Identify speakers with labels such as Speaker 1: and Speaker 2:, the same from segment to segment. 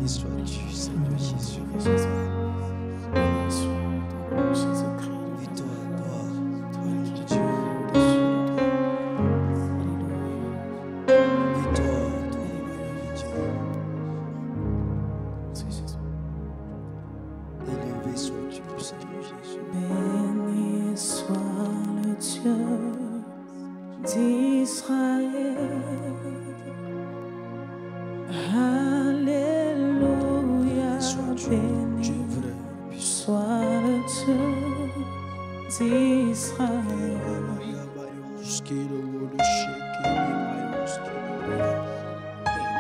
Speaker 1: sois-tu, Seigneur Jésus. Béni sois-tu, Jésus-Christ. Et toi, qui Dieu au-dessus de toi. Et toi, Dieu. C'est Jésus. Élevé sois-tu, Seigneur Jésus.
Speaker 2: Béni soit le Dieu d'Israël. Alléluia. Béni soit le Dieu d'Israël.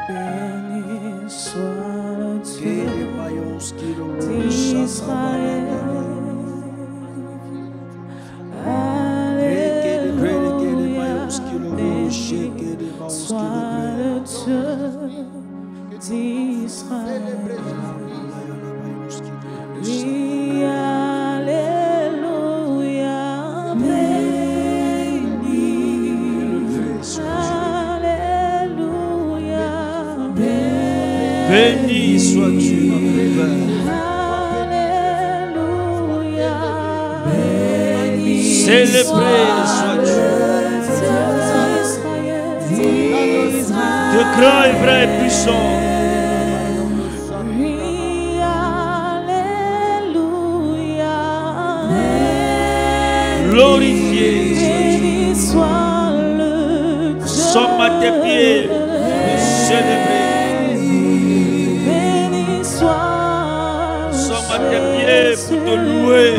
Speaker 2: Béni soit le Dieu d'Israël. Soit le Dieu d'Israël. Oui, alléluia, béni. Alléluia,
Speaker 1: béni sois-tu, notre Père.
Speaker 2: Alléluia, béni.
Speaker 1: Célébré sois-tu. De grand et vrai et puissant.
Speaker 2: Oui, alléluia.
Speaker 1: Glorifié
Speaker 2: Béni soit le Dieu.
Speaker 1: Somme à tes pieds, célébré.
Speaker 2: Béni soit.
Speaker 1: Somme à tes pieds pour te louer.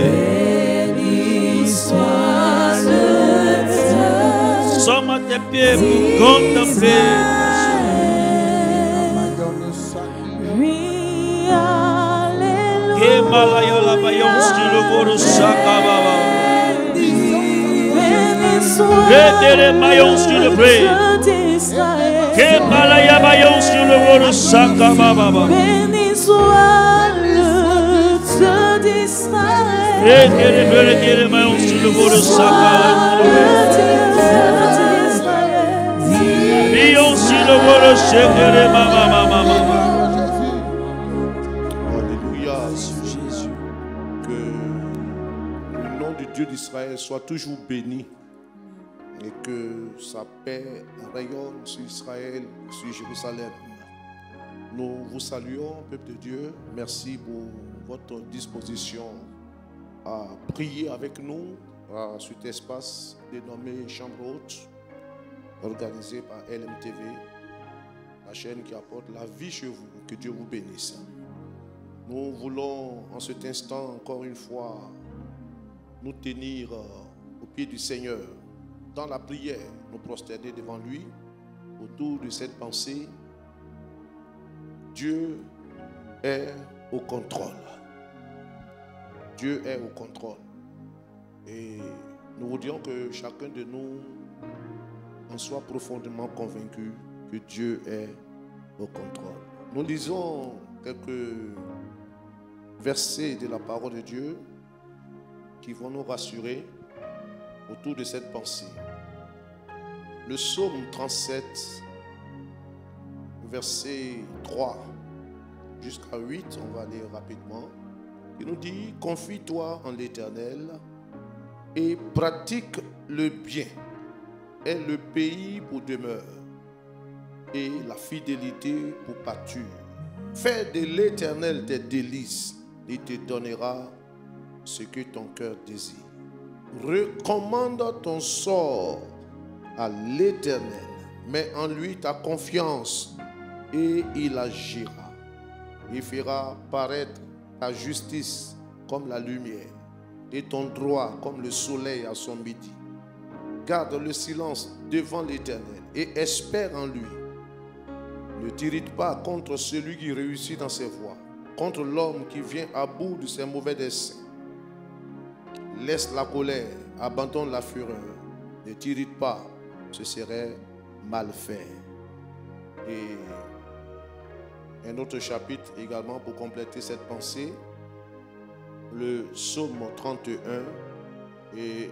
Speaker 2: Béni soit le Dieu.
Speaker 1: Somme à tes pieds pour contempler. Les maillons sur le pré. Que malaya maillons sur le vôtre Sakababa.
Speaker 2: Béni soit le Dieu d'Israël.
Speaker 1: Et les maillons sur le vôtre Sakababa. Maillons sur le vôtre Sakababa.
Speaker 3: Alléluia, Jésus. Que le nom du Dieu d'Israël soit toujours béni et que sa paix rayonne sur Israël, sur Jérusalem. Nous vous saluons, peuple de Dieu. Merci pour votre disposition à prier avec nous à cet espace dénommé Chambre Haute, organisé par LMTV, la chaîne qui apporte la vie chez vous. Que Dieu vous bénisse. Nous voulons en cet instant encore une fois nous tenir au pied du Seigneur dans la prière, nous prosterner devant lui autour de cette pensée. Dieu est au contrôle. Dieu est au contrôle. Et nous voudrions que chacun de nous en soit profondément convaincu que Dieu est au contrôle. Nous lisons quelques versets de la parole de Dieu qui vont nous rassurer autour de cette pensée. Le psaume 37, verset 3 jusqu'à 8, on va lire rapidement. Il nous dit: confie-toi en l'Éternel et pratique le bien, et le pays pour demeure, et la fidélité pour pâture. Fais de l'Éternel tes délices, il te donnera ce que ton cœur désire. Recommande ton sort à l'Éternel, mets en lui ta confiance et il agira. Il fera paraître ta justice comme la lumière et ton droit comme le soleil à son midi. Garde le silence devant l'Éternel et espère en lui. Ne t'irrite pas contre celui qui réussit dans ses voies, contre l'homme qui vient à bout de ses mauvais desseins. Laisse la colère, abandonne la fureur. Ne t'irrite pas, ce serait mal fait. Et un autre chapitre également pour compléter cette pensée, le psaume 31 et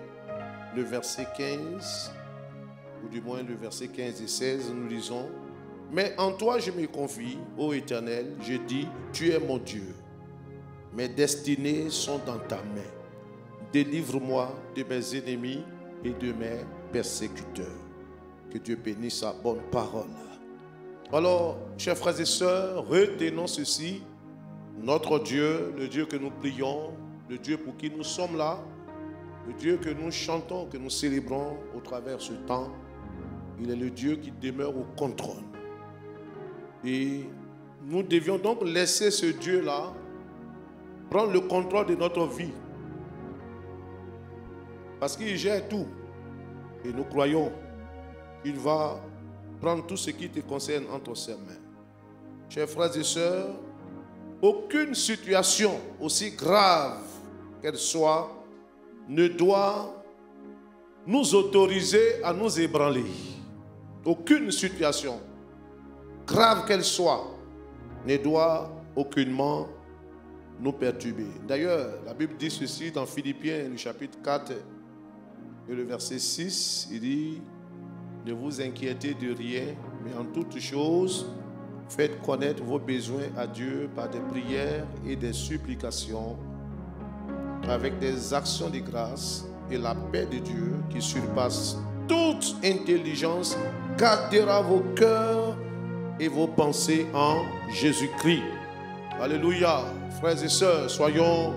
Speaker 3: le verset 15, ou du moins le verset 15 et 16, nous lisons: Mais en toi je me confie, ô Éternel, je dis, tu es mon Dieu. Mes destinées sont dans ta main. Délivre-moi de mes ennemis et de mes persécuteurs. Que Dieu bénisse sa bonne parole. Alors, chers frères et sœurs, retenons ceci. Notre Dieu, le Dieu que nous prions, le Dieu pour qui nous sommes là, le Dieu que nous chantons, que nous célébrons au travers ce temps, il est le Dieu qui demeure au contrôle. Et nous devions donc laisser ce Dieu-là prendre le contrôle de notre vie. Parce qu'il gère tout. Et nous croyons qu'il va prendre tout ce qui te concerne entre ses mains. Chers frères et sœurs, aucune situation, aussi grave qu'elle soit, ne doit nous autoriser à nous ébranler. Aucune situation, grave qu'elle soit, ne doit aucunement nous perturber. D'ailleurs, la Bible dit ceci dans Philippiens, le chapitre 4 et le verset 6, il dit: ne vous inquiétez de rien, mais en toutes choses, faites connaître vos besoins à Dieu par des prières et des supplications, avec des actions de grâce, et la paix de Dieu qui surpasse toute intelligence gardera vos cœurs et vos pensées en Jésus-Christ. Alléluia. Frères et sœurs, soyons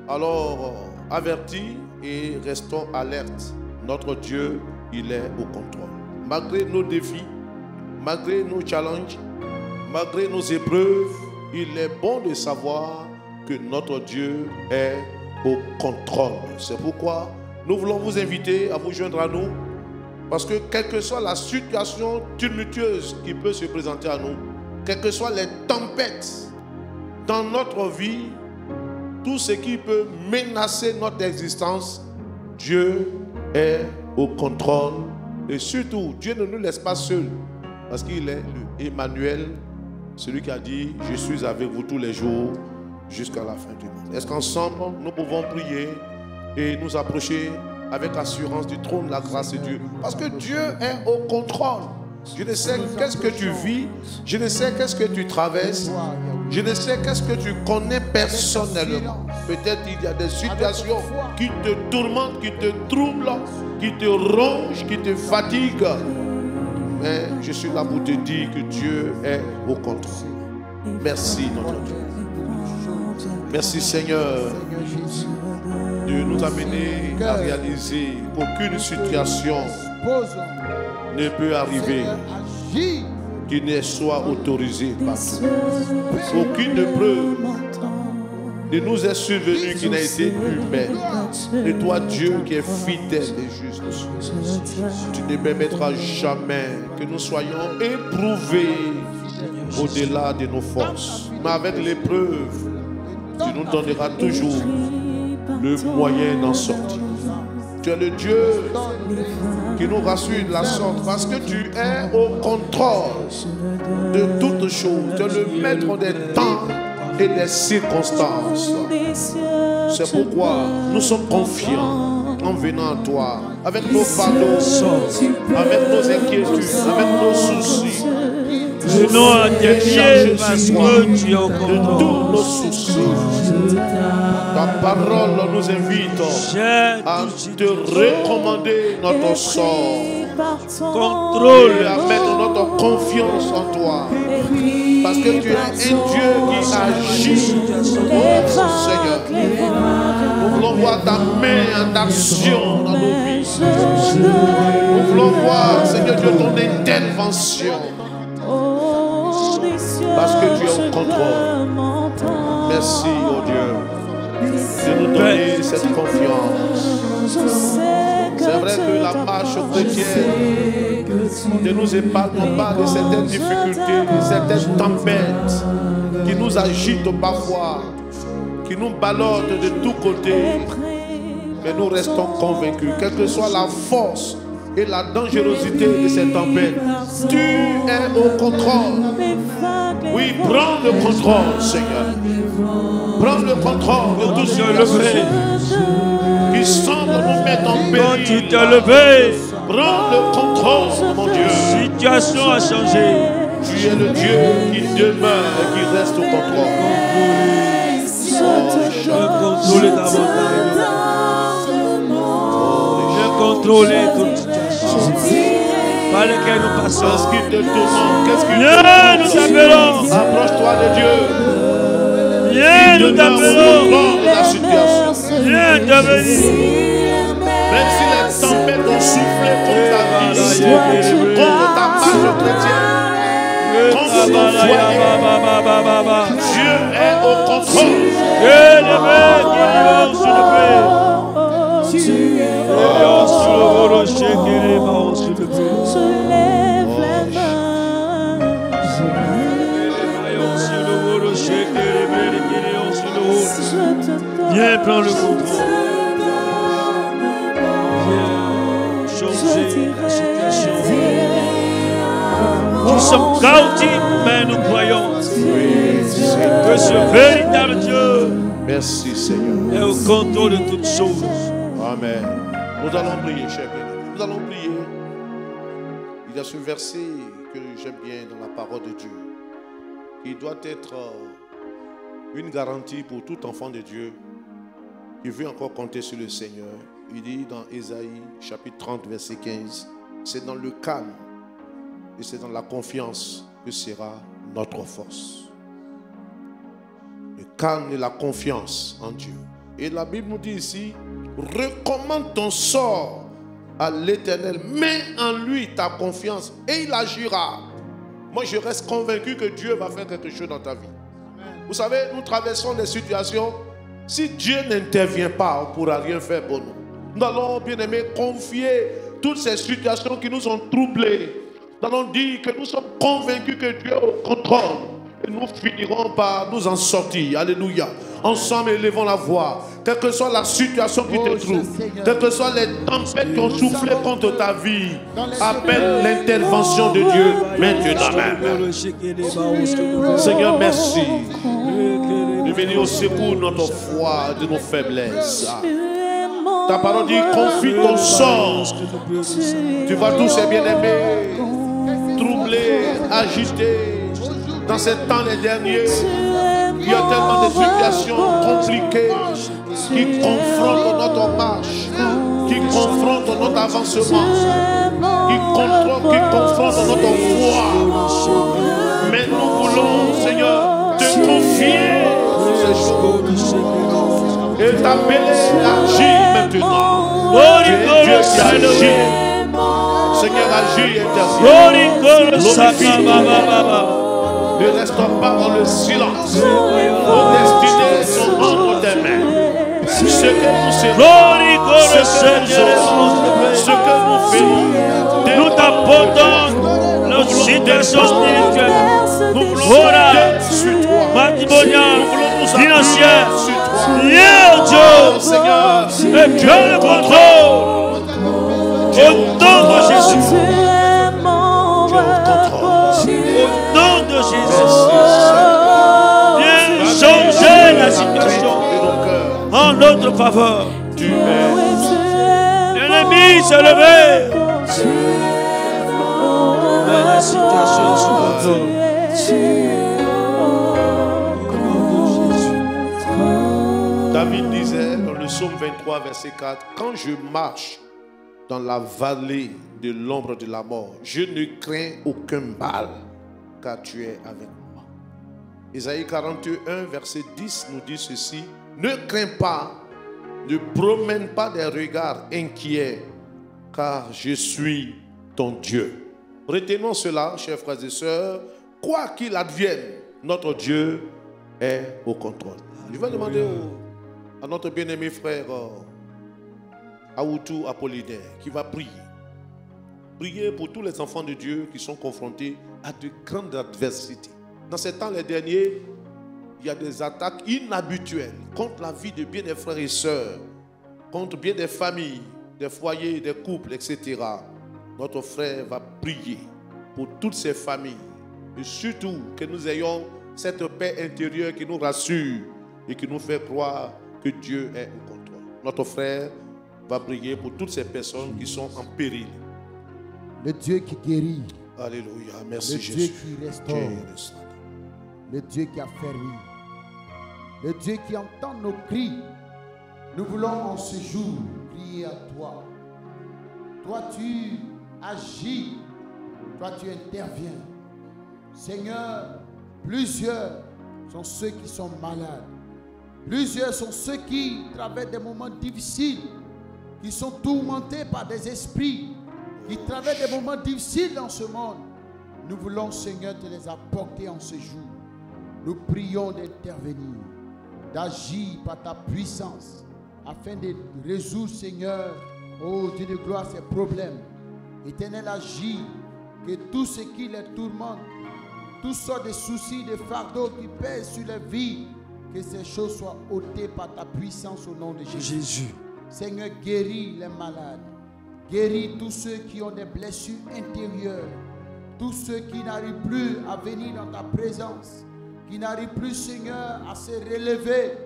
Speaker 3: alors avertis et restons alertes. Notre Dieu, il est au contrôle. Malgré nos défis, malgré nos challenges, malgré nos épreuves, il est bon de savoir que notre Dieu est au contrôle. C'est pourquoi nous voulons vous inviter à vous joindre à nous, parce que quelle que soit la situation tumultueuse qui peut se présenter à nous, quelles que soient les tempêtes dans notre vie, tout ce qui peut menacer notre existence, Dieu est au contrôle. Et surtout, Dieu ne nous laisse pas seuls, parce qu'il est le Emmanuel, celui qui a dit: je suis avec vous tous les jours jusqu'à la fin du monde. Est-ce qu'ensemble, nous pouvons prier et nous approcher avec assurance du trône de la grâce de Dieu? Parce que Dieu est au contrôle. Je ne sais qu'est-ce que tu vis, je ne sais qu'est-ce que tu traverses, je ne sais qu'est-ce que tu connais personnellement. Peut-être il y a des situations qui te tourmentent, qui te troublent, qui te rongent, qui te fatiguent. Mais je suis là pour te dire que Dieu est au contrôle. Merci notre Dieu. Merci Seigneur de nous amener à réaliser qu'aucune situation ne peut arriver qui ne soit autorisée par toi. Aucune preuve ne nous est survenue qui n'a été humaine. Et toi, Dieu qui est fidèle et juste, tu ne permettras jamais que nous soyons éprouvés au-delà de nos forces. Mais avec l'épreuve, tu nous donneras toujours le moyen d'en sortir. Tu es le Dieu qui nous rassure de la sorte, parce que tu es au contrôle de toutes choses. Tu es le maître des temps et des circonstances. C'est pourquoi nous sommes confiants en venant à toi, avec nos fardeaux, avec nos inquiétudes, avec nos soucis.
Speaker 1: Venons à tes pieds parce que tu es au contrôle
Speaker 3: de tous nos soucis. Ta parole nous invite à te recommander notre sort.
Speaker 1: Contrôle
Speaker 3: et à mettre notre confiance en toi. Parce que tu es un Dieu qui agit. Oh Seigneur, nous voulons voir ta main en action dans nos vies. Nous voulons voir, Seigneur Dieu, ton intervention. Parce que tu es au contrôle. Merci, oh Dieu, de nous donner cette confiance. C'est vrai que la marche chrétienne ne nous épargne pas de certaines difficultés, de certaines tempêtes qui nous agitent parfois, qui nous ballottent de tous côtés. Mais nous restons convaincus, quelle que soit la force et la dangerosité de cette tempête, tu es au contrôle. Oui, prends le contrôle, Seigneur. Prends le contrôle de tout ce qui semble nous mettre en péril.
Speaker 1: Tu t'es levé.
Speaker 3: Prends le contrôle, mon Dieu.
Speaker 1: Situation a changé.
Speaker 3: Tu Tu es le Dieu qui demeure et qui reste au contrôle.
Speaker 1: Contrôler ta montagne. Contrôler toute situation par laquelle nous passons.
Speaker 3: Qu'est-ce qui te tourmente? Qu'est-ce qui
Speaker 1: Viens, nous t'appelons.
Speaker 3: Approche-toi de Dieu.
Speaker 1: Viens, nous t'appelons.
Speaker 3: De la situation.
Speaker 1: Viens t'avenir.
Speaker 3: Même si les tempêtes ont soufflé contre ta vie, contre ta marche chrétienne, contre ton foyer, Dieu est au contrôle.
Speaker 1: Viens, prends le contrôle. Viens changer la situation. Nous sommes chaotiques, mais nous croyons que ce véritable Dieu
Speaker 3: Merci Seigneur.
Speaker 1: est au contrôle de toutes choses.
Speaker 3: Amen. Nous allons prier, chers bien-aimés. Nous allons prier. Il y a ce verset que j'aime bien dans la parole de Dieu, qui doit être une garantie pour tout enfant de Dieu qui veut encore compter sur le Seigneur. Il dit dans Ésaïe chapitre 30 verset 15, c'est dans le calme et c'est dans la confiance que sera notre force. Le calme et la confiance en Dieu. Et la Bible nous dit ici, recommande ton sort à l'Éternel, mets en lui ta confiance et il agira. Moi je reste convaincu que Dieu va faire quelque chose dans ta vie. Vous savez, nous traversons des situations. Si Dieu n'intervient pas, on ne pourra rien faire pour nous. Nous allons, bien aimé, confier toutes ces situations qui nous ont troublés. Nous allons dire que nous sommes convaincus que Dieu est au contrôle. Et nous finirons par nous en sortir. Alléluia. Ensemble, élevons la voix. Quelle que soit la situation qui te trouble, quelles que soient les tempêtes qui ont soufflé contre ta vie, appelle l'intervention de Dieu maintenant même. Seigneur, merci de venir au secours de notre foi, de nos faiblesses. Ta parole dit, confie ton sort. Tu vois tous ces bien-aimés troublés, agités. Dans ces temps les derniers, il y a tellement de situations compliquées qui confrontent notre marche, qui confrontent notre avancement, qui confrontent notre foi. Mais nous voulons, Seigneur, te confier ces choses et t'appeler à agir maintenant. Tu es Dieu qui agit. Seigneur, agis et interviens. Ne restons pas dans le silence. Nos destinées sont entre tes mains. Ce que nous serons, ce que nous faisons, nous t'apportons nos situations spirituelles. Nous voulons être sur toi. Matrimonial, financière. Viens, Dieu, Seigneur, et prends le contrôle. Au nom de Jésus. Viens changer la situation en notre faveur. L'ennemi s'est levé, mais la situation est sous contrôle. David disait dans le psaume 23 verset 4, quand je marche dans la vallée de l'ombre de la mort, je ne crains aucun mal, car tu es avec moi. Ésaïe 41 verset 10 nous dit ceci, ne crains pas, ne promène pas des regards inquiets, car je suis ton Dieu. Retenons cela, chers frères et sœurs, quoi qu'il advienne, notre Dieu est au contrôle. Je vais demander à notre bien-aimé frère Aoutou Apollinaire qui va prier. Prier pour tous les enfants de Dieu qui sont confrontés à de grandes adversités. Dans ces temps les derniers, il y a des attaques inhabituelles contre la vie de bien des frères et sœurs, contre bien des familles, des foyers, des couples, etc. Notre frère va prier pour toutes ces familles et surtout que nous ayons cette paix intérieure qui nous rassure et qui nous fait croire que Dieu est au contrôle. Notre frère va prier pour toutes ces personnes qui sont en péril.
Speaker 4: Le Dieu qui guérit.
Speaker 3: Alléluia. Merci
Speaker 4: Le
Speaker 3: Jésus.
Speaker 4: Dieu qui restaure. Le Dieu qui a fermi. Le Dieu qui entend nos cris. Nous voulons en ce jour crier à toi. Toi tu agis. Toi tu interviens. Seigneur, plusieurs sont ceux qui sont malades. Plusieurs sont ceux qui traversent des moments difficiles, qui sont tourmentés par des esprits, qui traversent des moments difficiles dans ce monde. Nous voulons, Seigneur, te les apporter en ce jour. Nous prions d'intervenir, d'agir par ta puissance, afin de résoudre, Seigneur, oh Dieu de gloire, ces problèmes. Éternel, agis, que tout ce qui les tourmente, toutes sortes de soucis, de fardeaux qui pèsent sur les vies, que ces choses soient ôtées par ta puissance au nom de Jésus. Seigneur, guéris les malades. Guéris tous ceux qui ont des blessures intérieures. Tous ceux qui n'arrivent plus à venir dans ta présence. Qui n'arrivent plus, Seigneur, à se relever.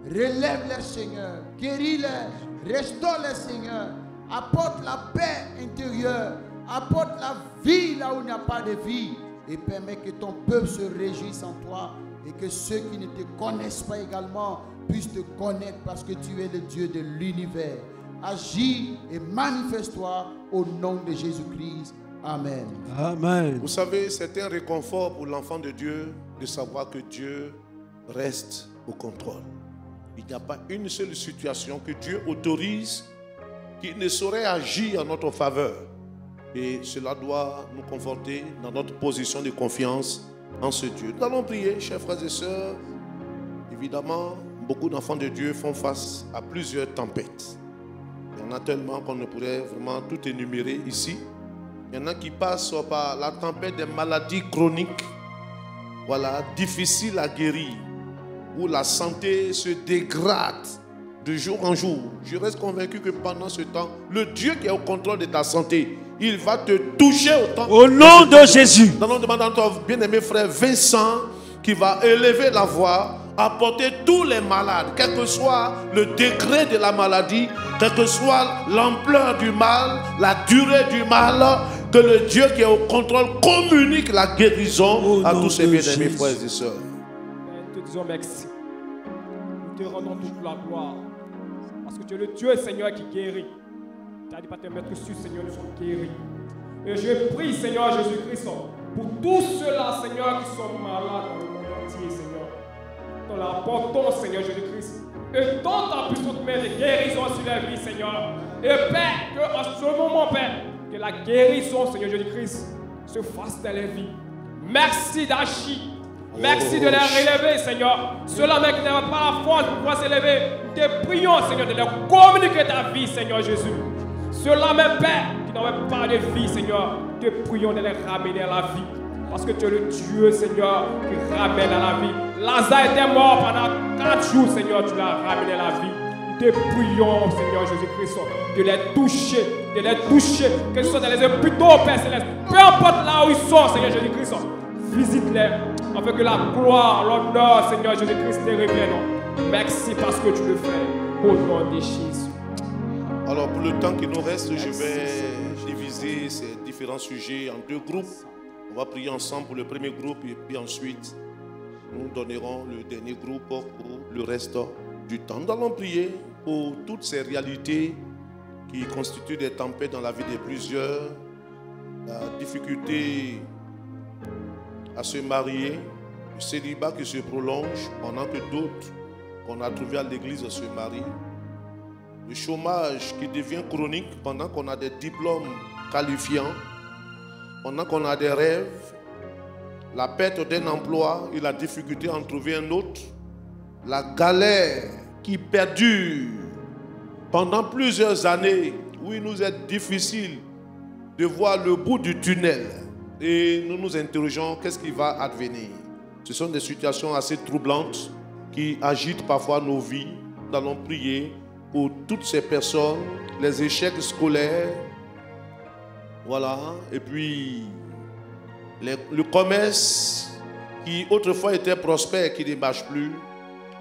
Speaker 4: Relève-les, Seigneur. Guéris-les. Restaure-les, Seigneur. Apporte la paix intérieure. Apporte la vie là où il n'y a pas de vie. Et permets que ton peuple se réjouisse en toi. Et que ceux qui ne te connaissent pas également puissent te connaître parce que tu es le Dieu de l'univers. Agis et manifeste-toi au nom de Jésus-Christ. Amen.
Speaker 1: Amen.
Speaker 3: Vous savez, c'est un réconfort pour l'enfant de Dieu de savoir que Dieu reste au contrôle. Il n'y a pas une seule situation que Dieu autorise qui ne saurait agir en notre faveur. Et cela doit nous conforter dans notre position de confiance en ce Dieu. Nous allons prier, chers frères et sœurs. Évidemment, beaucoup d'enfants de Dieu font face à plusieurs tempêtes. Il y en a tellement qu'on ne pourrait vraiment tout énumérer ici. Il y en a qui passent par la tempête des maladies chroniques, voilà, difficiles à guérir, où la santé se dégrade de jour en jour. Je reste convaincu que pendant ce temps, le Dieu qui est au contrôle de ta santé, il va te toucher autant.
Speaker 1: Au nom de Jésus.
Speaker 3: Nous allons demander à notre bien-aimé frère Vincent qui va élever la voix, apporter tous les malades, quel que soit le degré de la maladie, quelle que soit l'ampleur du mal, la durée du mal, que le Dieu qui est au contrôle communique la guérison à tous ses bien-aimés frères et sœurs.
Speaker 5: Nous te disons merci. Nous te rendons toute la gloire. Parce que tu es le Dieu, Seigneur, qui guérit. Tu as dit pas te mettre sur, Seigneur, nous sommes guéris. Et je prie, Seigneur Jésus-Christ, pour tous ceux-là, Seigneur, qui sont malades dans le monde entier, Seigneur. Nous leur apportons, Seigneur Jésus-Christ. Et tant ta puissante main de guérison sur la vie, Seigneur. Et Père, qu'en ce moment, Père, que la guérison, Seigneur Jésus-Christ, se fasse dans les vies. Merci d'agir. Merci de les relever, Seigneur. Ceux-là même qui n'avaient pas la force pour pouvoir s'élever, nous te prions, Seigneur, de leur communiquer ta vie, Seigneur Jésus. Ceux-là même, Père, qui n'avaient pas de vie, Seigneur, te prions de les ramener à la vie. Parce que tu es le Dieu, Seigneur, qui ramène à la vie. Lazare était mort pendant 4 jours, Seigneur, tu l'as ramené à la vie. Nous te prions, Seigneur Jésus-Christ, de les toucher, que ce soit dans les hôpitaux, Père Céleste, peu importe là où ils sont, Seigneur Jésus-Christ, visite-les, afin que la gloire, l'honneur, Seigneur Jésus-Christ, te revienne. Merci parce que tu le fais, au nom de Jésus.
Speaker 3: Alors pour le temps qui nous reste, je vais diviser ces différents sujets en 2 groupes. On va prier ensemble pour le premier groupe et puis ensuite nous donnerons le dernier groupe pour le reste du temps. Nous allons prier pour toutes ces réalités qui constituent des tempêtes dans la vie de plusieurs. La difficulté à se marier, le célibat qui se prolonge pendant que d'autres qu'on a trouvés à l'église se marient. Le chômage qui devient chronique pendant qu'on a des diplômes qualifiants, pendant qu'on a des rêves, la perte d'un emploi et la difficulté à en trouver un autre, la galère qui perdure pendant plusieurs années, où il nous est difficile de voir le bout du tunnel et nous nous interrogeons qu'est-ce qui va advenir. Ce sont des situations assez troublantes qui agitent parfois nos vies. Nous allons prier pour toutes ces personnes, les échecs scolaires, voilà, et puis le commerce qui autrefois était prospère, qui ne marche plus,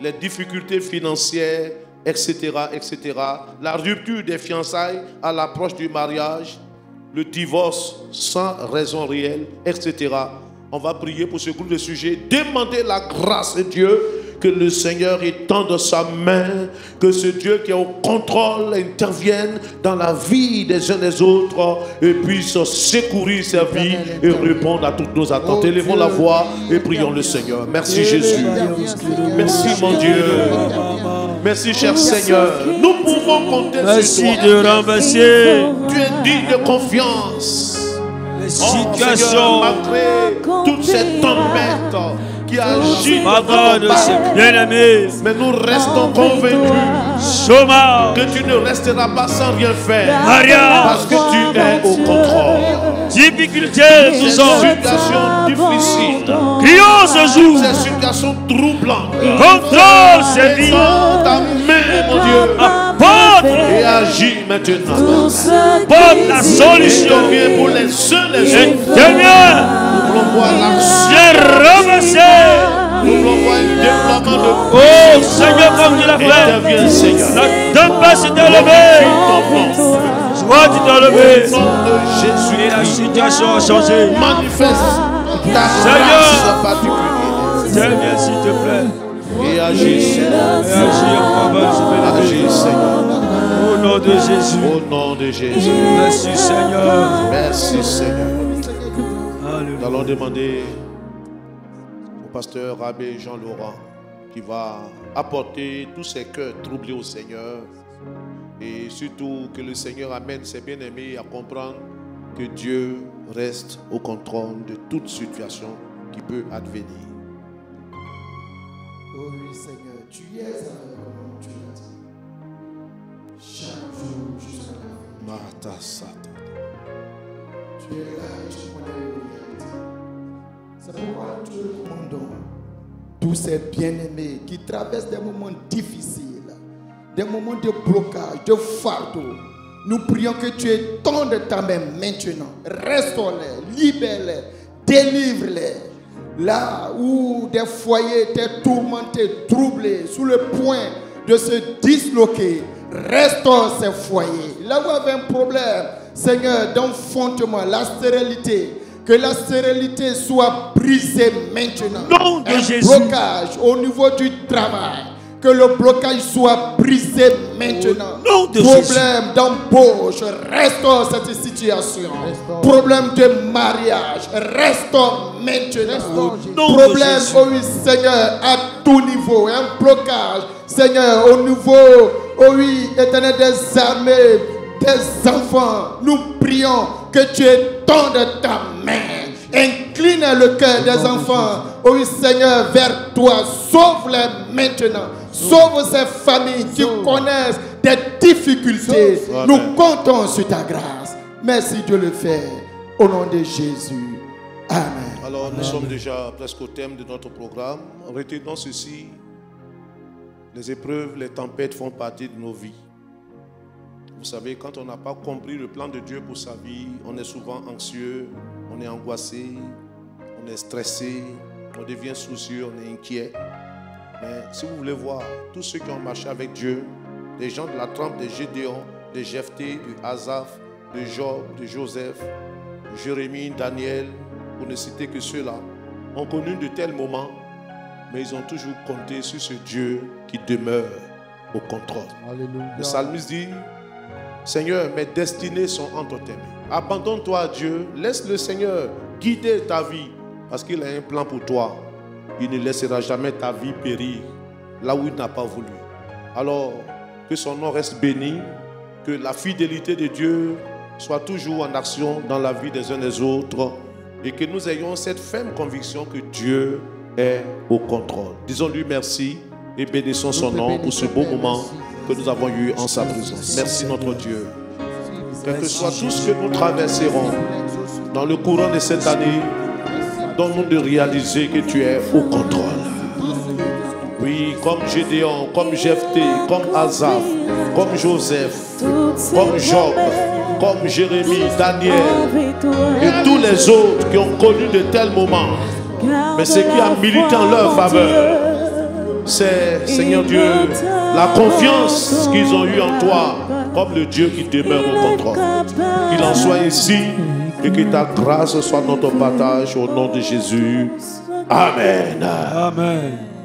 Speaker 3: les difficultés financières, etc., etc., la rupture des fiançailles à l'approche du mariage, le divorce sans raison réelle, etc. On va prier pour ce groupe de sujets, demander la grâce de Dieu, que le Seigneur étende sa main, que ce Dieu qui est au contrôle intervienne dans la vie des uns des autres et puisse secourir sa vie et répondre à toutes nos attentes. Élevons la voix et prions le Seigneur. Merci Jésus. Merci mon Dieu. Merci cher Seigneur. Nous pouvons compter sur toi.
Speaker 1: Merci de renverser
Speaker 3: Tu es digne de confiance.
Speaker 1: les
Speaker 3: Seigneur,
Speaker 1: situations.
Speaker 3: malgré toutes ces tempêtes qui agissent
Speaker 1: Pardonne
Speaker 3: dans nos
Speaker 1: ses
Speaker 3: barques,
Speaker 1: bien-aimés.
Speaker 3: mais nous restons convaincus
Speaker 1: Chômage.
Speaker 3: que tu ne resteras pas sans rien faire,
Speaker 1: Mariage.
Speaker 3: parce que tu es au contrôle.
Speaker 1: Difficultés,
Speaker 3: Ces
Speaker 1: nous sommes.
Speaker 3: situations difficiles,
Speaker 1: Crions ce jour.
Speaker 3: ces situations troublantes,
Speaker 1: Contrôle ces vies.
Speaker 3: étends ta main, mon Dieu,
Speaker 1: Apporte.
Speaker 3: et agis maintenant.
Speaker 1: Porte la solution.
Speaker 3: Interviens pour les uns les autres.
Speaker 1: Interviens.
Speaker 3: Nous voulons voir l'action.
Speaker 1: Viens renverser.
Speaker 3: Nous voulons voir un déploiement de
Speaker 1: Oh Seigneur, comme tu l'as fait.
Speaker 3: Interviens, Seigneur.
Speaker 1: La tempête s'est élevée. Sois tu t'es élevé.
Speaker 3: Au nom de Jésus,
Speaker 1: Et la situation a changé.
Speaker 3: manifeste ta
Speaker 1: Seigneur.
Speaker 3: grâce particulière.
Speaker 1: Interviens s'il te plaît.
Speaker 3: Et agis, Seigneur.
Speaker 1: Et agis en faveur de ce
Speaker 3: Agis,
Speaker 1: bien-aimé.
Speaker 3: Seigneur.
Speaker 1: Au nom de Jésus.
Speaker 3: Au nom de Jésus.
Speaker 1: Merci Seigneur.
Speaker 3: Merci, Seigneur. Nous
Speaker 1: Alléluia.
Speaker 3: allons demander au pasteur Abbé Jean-Laurent qui va apporter tous ces cœurs troublés au Seigneur et surtout que le Seigneur amène ses bien-aimés à comprendre que Dieu reste au contrôle de toute situation qui peut advenir.
Speaker 4: Oh oui, Seigneur, tu es avec nous, tu l'as dit. Chaque jour jusqu'à la fin.
Speaker 3: Martha Sata.
Speaker 4: Tu es là et tu connais le réalité. C'est pourquoi nous te demandons, tous ces bien-aimés qui traversent des moments difficiles, des moments de blocage, de fardeau, nous prions que tu étendes ta main maintenant. Restaure-les, libère-les, délivre-les. Là où des foyers étaient tourmentés, troublés, sous le point de se disloquer, restaure ces foyers. Là où il y avait un problème, Seigneur, d'enfantement, la stérilité, que la stérilité soit brisée maintenant.
Speaker 1: Nom de
Speaker 4: Un
Speaker 1: Jésus.
Speaker 4: blocage au niveau du travail, que le blocage soit brisé maintenant.
Speaker 1: Nom de
Speaker 4: Problème d'embauche, restaure cette situation. Problème de mariage, restaure maintenant.
Speaker 1: Nom de
Speaker 4: Problème,
Speaker 1: Jésus.
Speaker 4: oh oui, Seigneur, à tout niveau, un blocage, Seigneur, au niveau, oh oui, éternel des armées, des enfants, nous prions que tu étendes ta main. Incline le cœur des enfants, oh oui, Seigneur, vers toi. Sauve-les maintenant. Sauve ces familles qui connaissent des difficultés. Nous comptons sur ta grâce. Merci de le faire. Au nom de Jésus. Amen.
Speaker 3: Alors nous sommes déjà presque au thème de notre programme. Retenons ceci. Les épreuves, les tempêtes font partie de nos vies. Vous savez, quand on n'a pas compris le plan de Dieu pour sa vie, on est souvent anxieux, on est angoissé, on est stressé, on devient soucieux, on est inquiet. Mais si vous voulez voir, tous ceux qui ont marché avec Dieu, les gens de la trempe de Gédéon, de Jephthé, de Asaph, de Job, de Joseph, de Jérémie, Daniel, pour ne citer que ceux-là, ont connu de tels moments, mais ils ont toujours compté sur ce Dieu qui demeure au contrôle. Le psalmiste dit, Seigneur, mes destinées sont entre tes mains. Abandonne-toi à Dieu, laisse le Seigneur guider ta vie, parce qu'il a un plan pour toi. Il ne laissera jamais ta vie périr là où il n'a pas voulu. Alors, que son nom reste béni, que la fidélité de Dieu soit toujours en action dans la vie des uns des autres et que nous ayons cette ferme conviction que Dieu est au contrôle. Disons-lui merci et bénissons son nom pour ce beau moment que nous avons eu en sa présence. Merci notre Dieu. Quel que soit tout ce que nous traverserons dans le courant de cette année, donne-nous de réaliser que tu es au contrôle. Oui, comme Gédéon, comme Jephthé, comme Asaph, comme Joseph, comme Job, comme Jérémie, Daniel et tous les autres qui ont connu de tels moments. Mais ce qui a milité en leur faveur, c'est, Seigneur Dieu, la confiance qu'ils ont eue en toi, comme le Dieu qui demeure au contrôle. Qu'il en soit ainsi et que ta grâce soit notre partage au nom de Jésus. Amen.
Speaker 1: Amen.